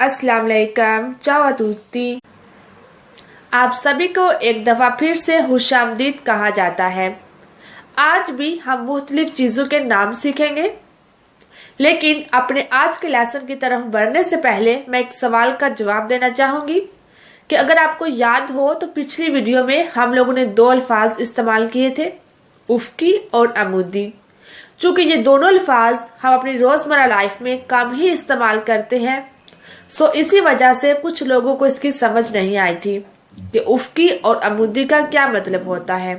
अस्सलाम वालेकुम, ciao a tutti। आप सभी को एक दफा फिर से खुशामदीद कहा जाता है। आज भी हम मुख्तलिफ चीजों के नाम सीखेंगे, लेकिन अपने आज के लेसन की तरफ बढ़ने से पहले मैं एक सवाल का जवाब देना चाहूंगी कि अगर आपको याद हो तो पिछली वीडियो में हम लोगों ने दो अल्फाज इस्तेमाल किए थे, उफ्की और अमूदी। चूंकि ये दोनों अल्फाज हम अपनी रोजमर्रा लाइफ में कम ही इस्तेमाल करते हैं, सो इसी वजह से कुछ लोगों को इसकी समझ नहीं आई थी कि उफ्की और अमूदी का क्या मतलब होता है।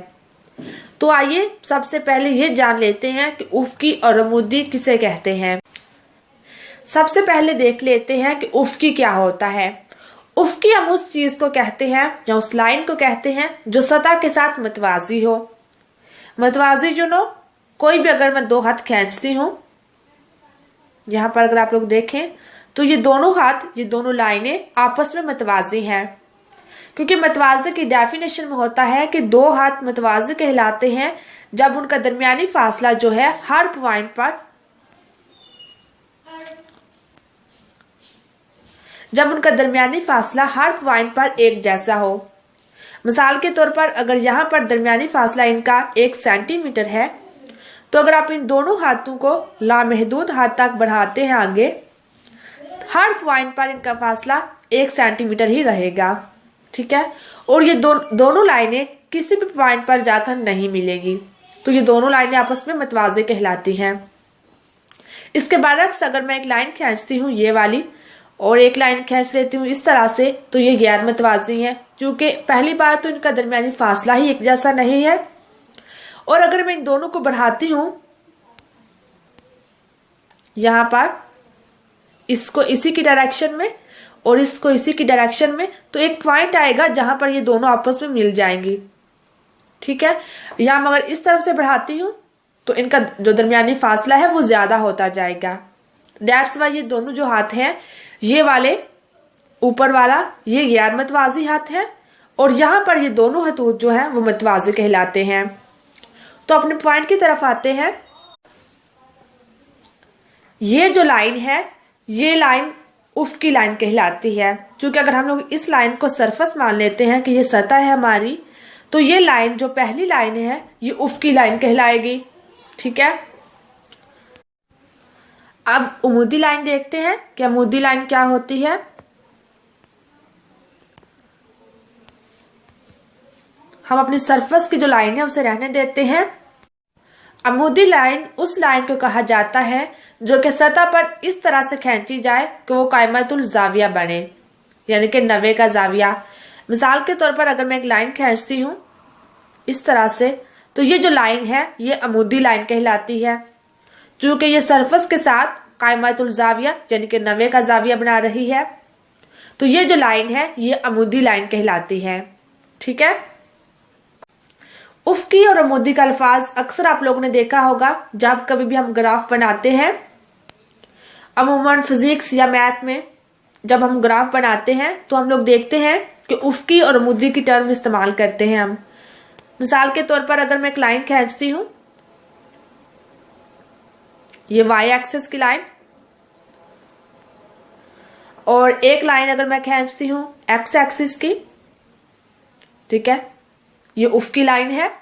तो आइए सबसे पहले ये जान लेते हैं कि उफ्की और अमूदी किसे कहते हैं। सबसे पहले देख लेते हैं कि उफ्की क्या होता है। उफ्की हम उस चीज को कहते हैं या उस लाइन को कहते हैं जो सतह के साथ मतवाजी हो। मतवाजी कोई भी अगर मैं दो हाथ खींचती हूँ, यहाँ पर अगर आप लोग देखें तो ये दोनों हाथ, ये दोनों लाइनें आपस में मतवाजी हैं, क्योंकि मतवाजे की डेफिनेशन में होता है कि दो हाथ मतवाजे कहलाते हैं जब उनका दरमियानी फासला जो है हर पॉइंट पर एक जैसा हो। मिसाल के तौर पर अगर यहाँ पर दरमियानी फासला इनका 1 सेंटीमीटर है, तो अगर आप इन दोनों हाथों को लामहदूद हाथ तक बढ़ाते हैं आगे, हर पॉइंट पर इनका फासला 1 सेंटीमीटर ही रहेगा, ठीक है। और ये दोनों लाइनें किसी भी पॉइंट पर जाकर नहीं मिलेंगी, तो ये दोनों लाइनें आपस में मतवाजे कहलाती हैं। इसके बरअक्स अगर मैं एक लाइन खींचती हूँ ये वाली और एक लाइन खींच लेती हूँ इस तरह से, तो ये गैर मतवाजी है, क्योंकि पहली बात तो इनका दरमियानी फासला ही एक जैसा नहीं है। और अगर मैं इन दोनों को बढ़ाती हूं यहां पर, इसको इसी की डायरेक्शन में और इसको इसी की डायरेक्शन में, तो एक पॉइंट आएगा जहां पर ये दोनों आपस में मिल जाएंगी, ठीक है। यहां मगर इस तरफ से बढ़ाती हूं तो इनका जो दरमियानी फासला है वो ज्यादा होता जाएगा। दैट्स वाई ये दोनों जो हाथ हैं, ये वाले ऊपर वाला ये गैर मतवाजी हाथ है, और यहां पर ये दोनों हथूत जो है वो मतवाजी कहलाते हैं। तो अपने पॉइंट की तरफ आते हैं। ये जो लाइन है, ये लाइन उफ्की लाइन कहलाती है, क्योंकि अगर हम लोग इस लाइन को सरफेस मान लेते हैं कि ये सतह है हमारी, तो ये लाइन जो पहली लाइन है ये उफ्की लाइन कहलाएगी, ठीक है। अब अमूदी लाइन देखते हैं कि अमूदी लाइन क्या होती है। हम अपनी सरफेस की जो लाइन है उसे रहने देते हैं। अमूदी लाइन उस लाइन को कहा जाता है जो कि सतह पर इस तरह से खींची जाए कि वो कायमतुल जाविया बने, यानी कि 90 का जाविया। मिसाल के तौर पर अगर मैं एक लाइन खींचती हूँ इस तरह से, तो ये जो लाइन है ये अमूदी लाइन कहलाती है, क्योंकि ये सरफेस के साथ कायमतुल जाविया यानी कि 90 का जाविया बना रही है। तो ये जो लाइन है ये अमूदी लाइन कहलाती है, ठीक है। उफ्की और अमूदी का अल्फाज अक्सर आप लोगों ने देखा होगा जब कभी भी हम ग्राफ बनाते हैं। अमूमन फिजिक्स या मैथ में जब हम ग्राफ बनाते हैं तो हम लोग देखते हैं कि उफ्की और अमूदी की टर्म इस्तेमाल करते हैं हम। मिसाल के तौर पर अगर मैं एक लाइन खींचती हूं, ये वाई एक्सिस की लाइन, और एक लाइन अगर मैं खींचती हूं एक्स एक्सिस की, ठीक है, ये उफ्की लाइन है।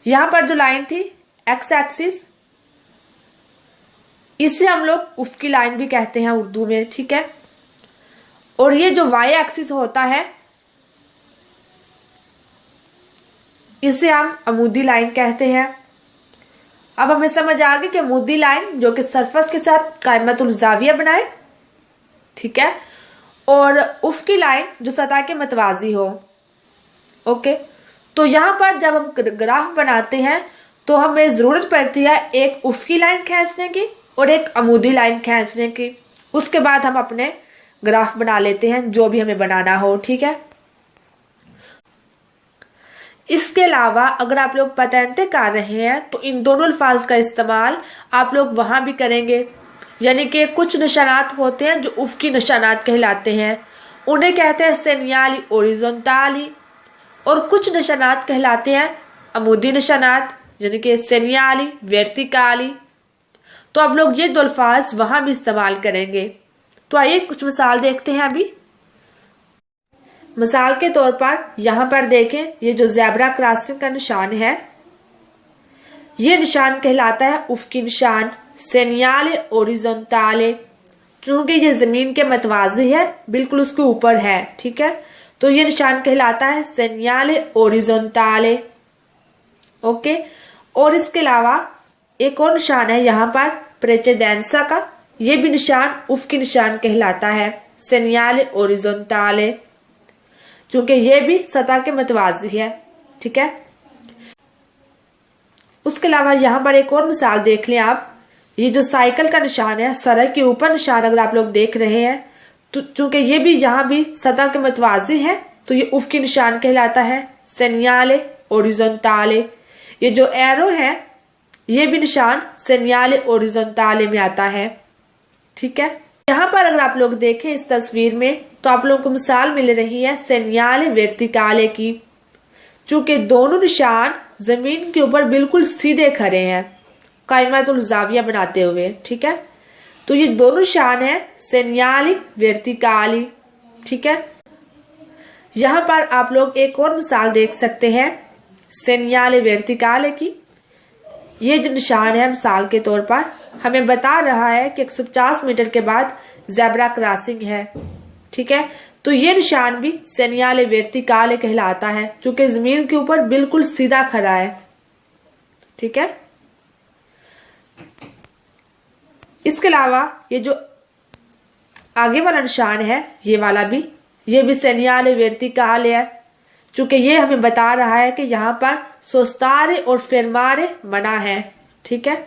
यहां पर जो लाइन थी एक्स एक्सिस, इसे हम लोग उफ्की लाइन भी कहते हैं उर्दू में, ठीक है। और ये जो वाई एक्सिस होता है इसे हम अमूदी लाइन कहते हैं। अब हमें समझ आ गई कि अमूदी लाइन जो कि सरफेस के साथ कायमतुल जाविया बनाए, ठीक है, और उफ्की लाइन जो सतह के मतवाजी हो, ओके। तो यहां पर जब हम ग्राफ बनाते हैं तो हमें जरूरत पड़ती है एक उफ्की लाइन खींचने की और एक अमूदी लाइन खींचने की। उसके बाद हम अपने ग्राफ बना लेते हैं जो भी हमें बनाना हो, ठीक है। इसके अलावा अगर आप लोग पतंते कर रहे हैं तो इन दोनों अल्फाज का इस्तेमाल आप लोग वहां भी करेंगे, यानी कि कुछ निशानात होते हैं जो उफ्की निशानात कहलाते हैं, उन्हें कहते हैं सेनियाली ओरिजोंटाली, और कुछ निशानात कहलाते हैं अमूदी निशानात यानी कि सेनियाली वर्टिकाली। तो अब लोग ये दो अल्फाज वहां भी इस्तेमाल करेंगे। तो आइए कुछ मिसाल देखते हैं अभी। मिसाल के तौर पर यहाँ पर देखें, ये जो ज़ेब्रा क्रॉसिंग का निशान है, ये निशान कहलाता है उफ़क़ी निशान, सेनियाले ओरिज़ोंताले। चूंकि ये जमीन के मतवाज़ी है, बिल्कुल उसके ऊपर है, ठीक है, तो ये निशान कहलाता है सेनियाले ओरिज़ोंताले। ओके, और इसके अलावा एक और निशान है यहाँ पर प्रेचेडेंसा का, ये भी निशान उफ़क़ी निशान कहलाता है, सेनियाले ओरिज़ोंताले, चूंकि ये भी सतह के मतवाज़ी है, ठीक है। उसके अलावा यहाँ पर एक और मिसाल देख लें आप, ये जो साइकिल का निशान है, सड़क के ऊपर निशान अगर आप लोग देख रहे हैं, तो चूंकि ये भी यहाँ भी सतह के मतवाज़ी है, तो ये उफ़क़ी निशान कहलाता है, सेनियाले ओरिज़ोंताले। ये जो एरो है, ये भी निशान सेनियाले ओरिज़ोंताले में आता है, ठीक है। यहाँ पर अगर आप लोग देखें इस तस्वीर में, तो आप लोगों को मिसाल मिल रही है सेनियाले वर्टिकाले की, चूंकि दोनों निशान जमीन के ऊपर बिल्कुल सीधे खड़े हैं, कायमातुल ज़ाविया बनाते हुए, ठीक है। तो ये दोनों निशान है सेनियाले वर्टिकाली, ठीक है। यहाँ पर आप लोग एक और मिसाल देख सकते हैं सेनियाले वर्टिकाले की। ये जो निशान है मिसाल के तौर पर हमें बता रहा है कि 150 मीटर के बाद ज़ेब्रा क्रॉसिंग है, ठीक है। तो ये निशान भी सेनियाले वर्टिकाले कहलाता है, क्योंकि जमीन के ऊपर बिल्कुल सीधा खड़ा है, ठीक है। इसके अलावा ये जो आगे वाला निशान है, ये भी सेनियाले वर्टिकाले है, चूंकि ये हमें बता रहा है कि यहाँ पर सोस्तारे और फेरमारे मना है, ठीक है।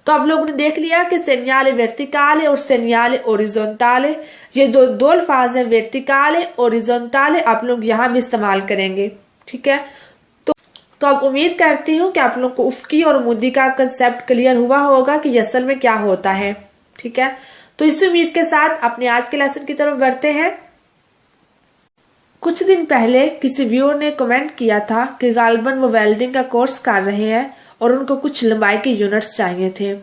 तो आप लोगों ने देख लिया कि सेनियाले वर्टिकाले और सेनियाले ओरिज़ोंताले, ये जो दो अल्फाज है वर्टिकाले ओरिज़ोंताले, आप लोग यहाँ भी इस्तेमाल करेंगे, ठीक है। तो अब उम्मीद करती हूँ कि आप लोग को उफ़क़ी और मुद्दी का कंसेप्ट क्लियर हुआ होगा कि असल में क्या होता है, ठीक है। तो इस उम्मीद के साथ अपने आज के लेसन की तरफ बढ़ते हैं। कुछ दिन पहले किसी व्यूअर ने कमेंट किया था कि गालिबन वो वेल्डिंग का कोर्स कर रहे हैं और उनको कुछ लंबाई के यूनिट्स चाहिए थे।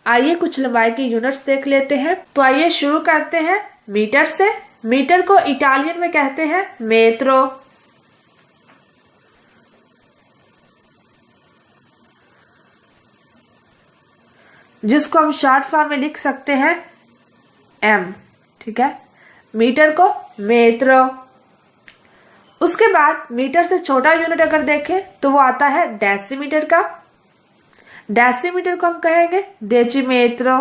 आइए कुछ लंबाई के यूनिट्स देख लेते हैं। तो आइए शुरू करते हैं मीटर से। मीटर को इटालियन में कहते हैं मेत्रो, जिसको हम शॉर्ट फॉर्म में लिख सकते हैं एम, ठीक है। मीटर को मेत्रो। उसके बाद मीटर से छोटा यूनिट अगर देखें तो वो आता है डेसीमीटर का। डेसीमीटर को हम कहेंगे डेसीमेत्रो,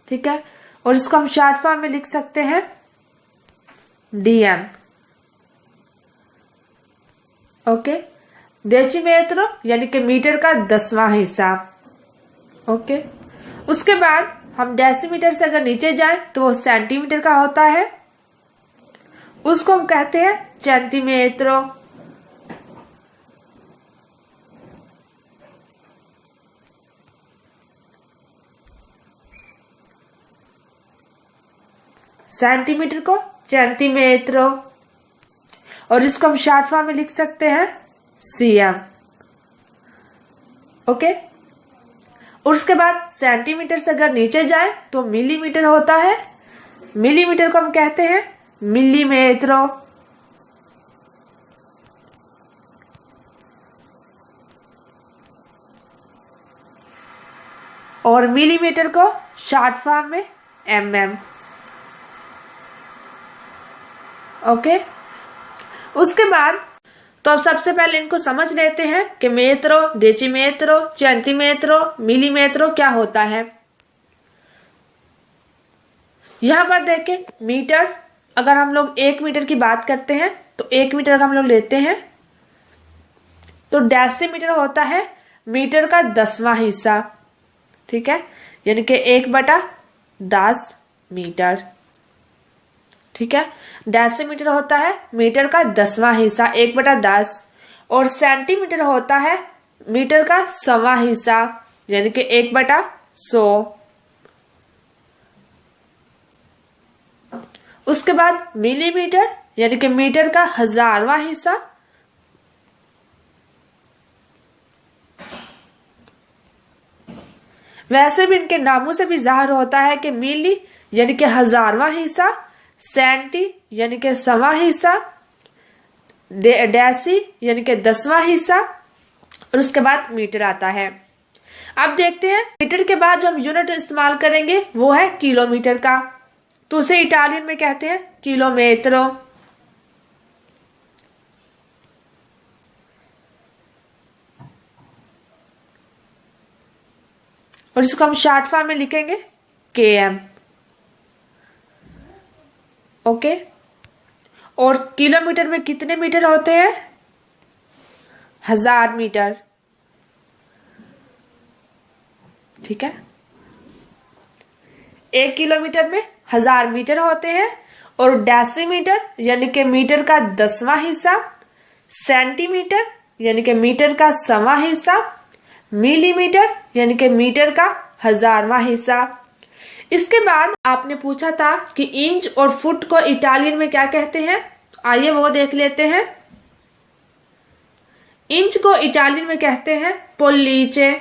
ठीक है। और इसको हम शॉर्ट फॉर्म में लिख सकते हैं डीएम, ओके। डेसीमेत्रो यानी कि मीटर का 10वां हिस्सा, ओके। उसके बाद हम डेसीमीटर से अगर नीचे जाएं तो वो सेंटीमीटर का होता है, उसको हम कहते हैं सेंटीमेत्रो, सेंटीमीटर को सेंटीमेत्रो, और इसको हम शॉर्ट फॉर्म में लिख सकते हैं सीएम, ओके। और उसके बाद सेंटीमीटर से अगर नीचे जाए तो मिलीमीटर होता है, मिलीमीटर को हम कहते हैं मिलीमेत्रो, और मिलीमीटर को शॉर्ट फॉर्म में एमएम, ओके। उसके बाद तो अब सबसे पहले इनको समझ लेते हैं कि मेत्रो, डेसीमेत्रो, सेंटीमेत्रो, मिलीमेत्रो क्या होता है। यहां पर देखें मीटर, अगर हम लोग 1 मीटर की बात करते हैं तो 1 मीटर अगर हम लोग लेते हैं तो डेसीमीटर होता है मीटर का 10वां हिस्सा, ठीक है, यानी कि 1/10 मीटर, ठीक है। डेसीमीटर होता है मीटर का 10वां हिस्सा 1/10, और सेंटीमीटर होता है मीटर का 100वां हिस्सा यानी कि 1/100। उसके बाद मिलीमीटर यानी कि मीटर का 1000वां हिस्सा वैसे भी इनके नामों से भी जाहिर होता है कि मिली यानी कि 1000वां हिस्सा, सेंटी यानी कि 100वां हिस्सा, डेसी यानी कि 10वां हिस्सा, और उसके बाद मीटर आता है। अब देखते हैं मीटर के बाद जो हम यूनिट इस्तेमाल करेंगे वो है किलोमीटर का। तो उसे इटालियन में कहते हैं किलोमेत्रो। और इसको हम शॉर्ट फॉर्म में लिखेंगे km। ओके। और किलोमीटर में कितने मीटर होते हैं? 1000 मीटर। ठीक है, 1 किलोमीटर में 1000 मीटर होते हैं। और डेसीमीटर यानी कि मीटर का 10वां हिस्सा, सेंटीमीटर यानी कि मीटर का 100वां हिस्सा, मिलीमीटर यानी कि मीटर का 1000वां हिस्सा। इसके बाद आपने पूछा था कि इंच और फुट को इटालियन में क्या कहते हैं, आइए वो देख लेते हैं। इंच को इटालियन में कहते हैं पोल्लीचे।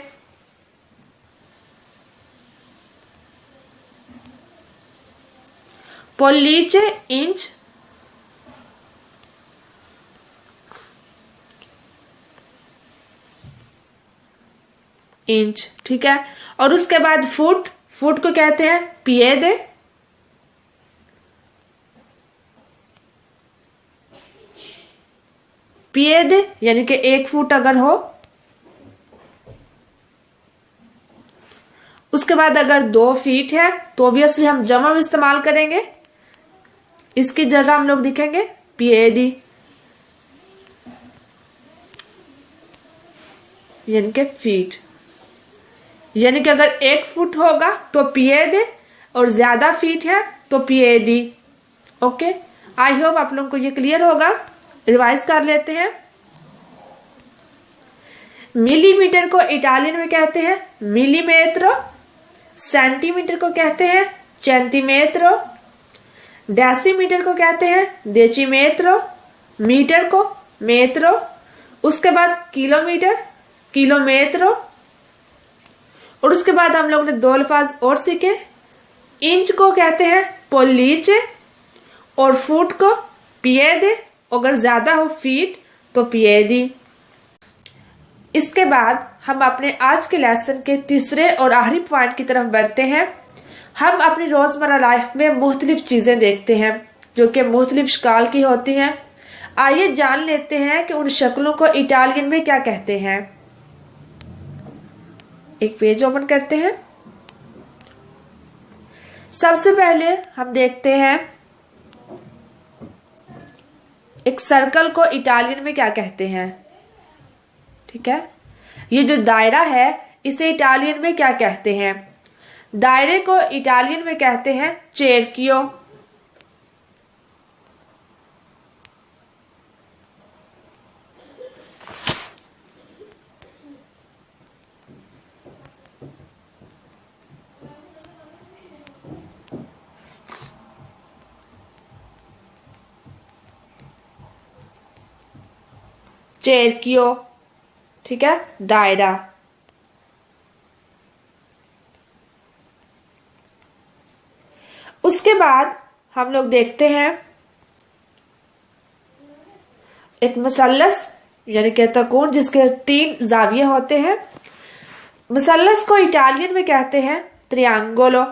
पोल्लीचे इंच। इंच, ठीक है। और उसके बाद फुट, फुट को कहते हैं पिएदे। पिएदे यानी कि 1 फुट अगर हो। उसके बाद अगर 2 फीट है तो ऑब्वियसली हम जमा में इस्तेमाल करेंगे, इसकी जगह हम लोग लिखेंगे पिएदी यानी कि फीट। यानी कि अगर 1 फुट होगा तो पिएदे और ज्यादा फीट है तो पिएदी। ओके, आई होप आप लोगों को ये क्लियर होगा। रिवाइज कर लेते हैं। मिलीमीटर को इटालियन में कहते हैं मिलीमेत्रो, सेंटीमीटर को कहते हैं सेंटीमेत्रो, डेसीमीटर को कहते हैं डेसीमेत्रो, मीटर को मेत्रो, उसके बाद किलोमीटर किलोमेत्रो, और उसके बाद हम लोग ने 2 अल्फाज और सीखे। इंच को कहते हैं पोल्लीचे और फुट को पिएदे, अगर ज्यादा हो फीट तो पिएदी। इसके बाद हम अपने आज के लेसन के तीसरे और आखिरी पॉइंट की तरफ बढ़ते हैं। हम अपनी रोजमर्रा लाइफ में मुख्तलिफ चीजें देखते हैं जो कि मुख्तलिफ शक्ल की होती हैं। आइए जान लेते हैं कि उन शक्लों को इटालियन में क्या कहते हैं। एक पेज ओपन करते हैं। सबसे पहले हम देखते हैं एक सर्कल को इटालियन में क्या कहते हैं। ठीक है, ये जो दायरा है इसे इटालियन में क्या कहते हैं? दायरे को इटालियन में कहते हैं चेरकियो। चेरकियो, ठीक है, दायरा। उसके बाद हम लोग देखते हैं एक मसल्लस यानी कि त्रिकोण जिसके 3 जाविये होते हैं। मसल्लस को इटालियन में कहते हैं त्रियांगोलो।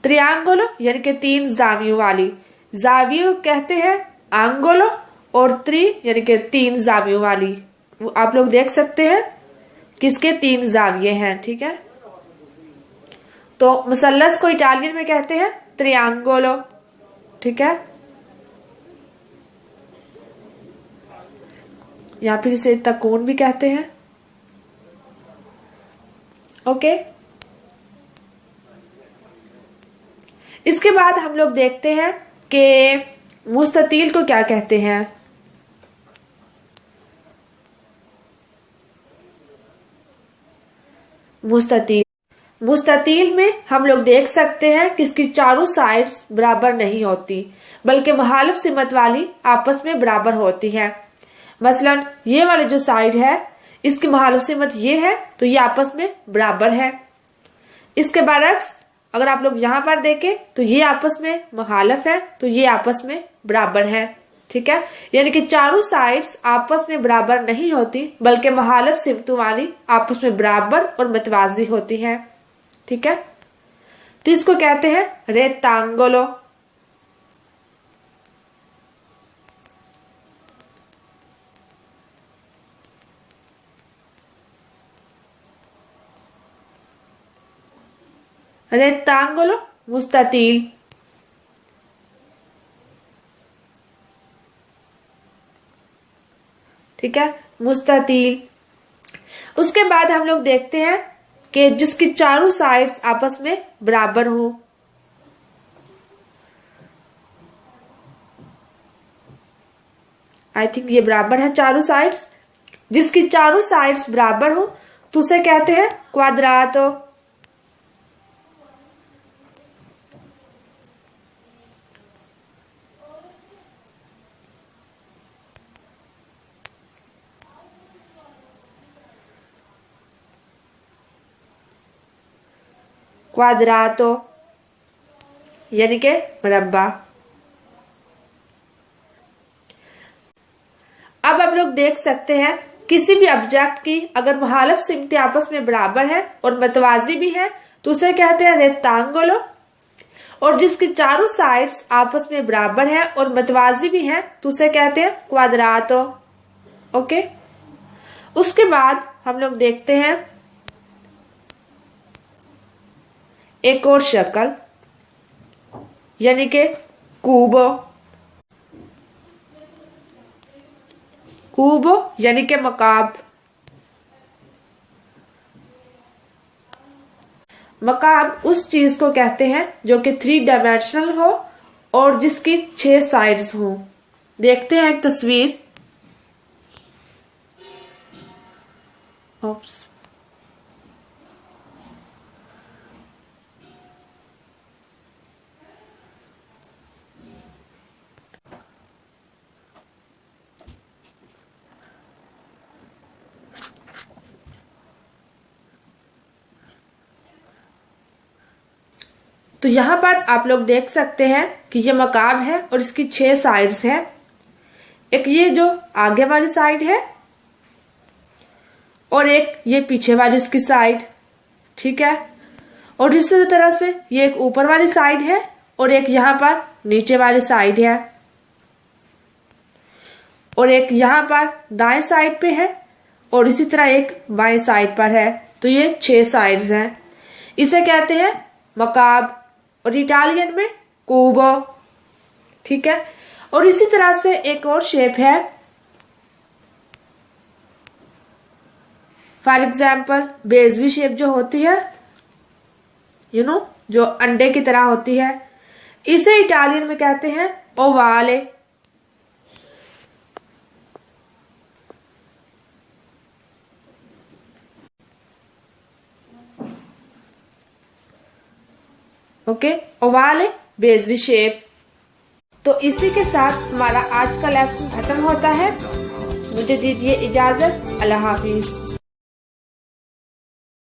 त्रियांगोलो यानी कि 3 जावियों वाली। जावियों कहते हैं आंगोलो और यानी कि 3 जावियों वाली। आप लोग देख सकते हैं किसके 3 जाविये हैं। ठीक है, तो मसल्लस को इटालियन में कहते हैं त्रियांगोलो। ठीक है, या फिर इसे त्रिकोण भी कहते हैं। ओके, इसके बाद हम लोग देखते हैं कि मुस्ततील को क्या कहते हैं। मुस्ततील में हम लोग देख सकते हैं कि इसकी चारों साइड्स बराबर नहीं होती, बल्कि मुखालिफ सिमत वाली आपस में बराबर होती है। मसलन ये वाली जो साइड है इसकी मुखालिफ सिमत ये है तो ये आपस में बराबर है। इसके बरक्स अगर आप लोग यहाँ पर देखें तो ये आपस में मुखालिफ है तो ये आपस में बराबर है। ठीक है, यानी कि चारों साइड्स आपस में बराबर नहीं होती बल्कि मुखालिफ सिमतों वाली आपस में बराबर और मतवाजी होती है। ठीक है, तो इसको कहते हैं रेक्टेंगुलो। रेक्टेंगुलो मुस्ततील। ठीक है, मुस्ततील। उसके बाद हम लोग देखते हैं कि जिसकी चारों साइड्स आपस में बराबर हो। आई थिंक ये बराबर है चारों साइड्स। जिसकी चारों साइड्स बराबर हो तो उसे कहते हैं क्वाड्रातो। क्वाड्रातो यानी के मुरब्बा। अब आप लोग देख सकते हैं किसी भी ऑब्जेक्ट की अगर मुखालिफ सिमतें आपस में बराबर है और मतवाजी भी है तो उसे कहते हैं रेक्टेंगुलो, और जिसकी चारों साइड्स आपस में बराबर है और मतवाजी भी है तो उसे कहते हैं क्वाड्रातो। ओके, उसके बाद हम लोग देखते हैं एक और शक्ल यानी कि कूबो। कूबो यानी कि मकाब। मकाब उस चीज को कहते हैं जो कि 3 डायमेंशनल हो और जिसकी 6 साइड्स हो। देखते हैं एक तस्वीर। ओप्स, तो यहाँ पर आप लोग देख सकते हैं कि ये मकाब है और इसकी 6 साइड्स हैं। एक ये जो आगे वाली साइड है और एक ये पीछे वाली उसकी साइड। ठीक है, और इसी तरह से ये एक ऊपर वाली साइड है और एक यहाँ पर नीचे वाली साइड है और एक यहाँ पर दाएं साइड पे है और इसी तरह एक बाएं साइड पर है। तो ये 6 साइड्स हैं। इसे कहते हैं मकाब और इटालियन में कूबो। ठीक है, और इसी तरह से एक और शेप है, फॉर एग्जाम्पल बेजवी शेप जो होती है जो अंडे की तरह होती है, इसे इटालियन में कहते हैं ओवाले। Okay, ओवाले बेजवी shape. तो इसी के साथ हमारा आज का लेसन खत्म होता है। मुझे दीजिए इजाजत। अल्लाह हाफिज।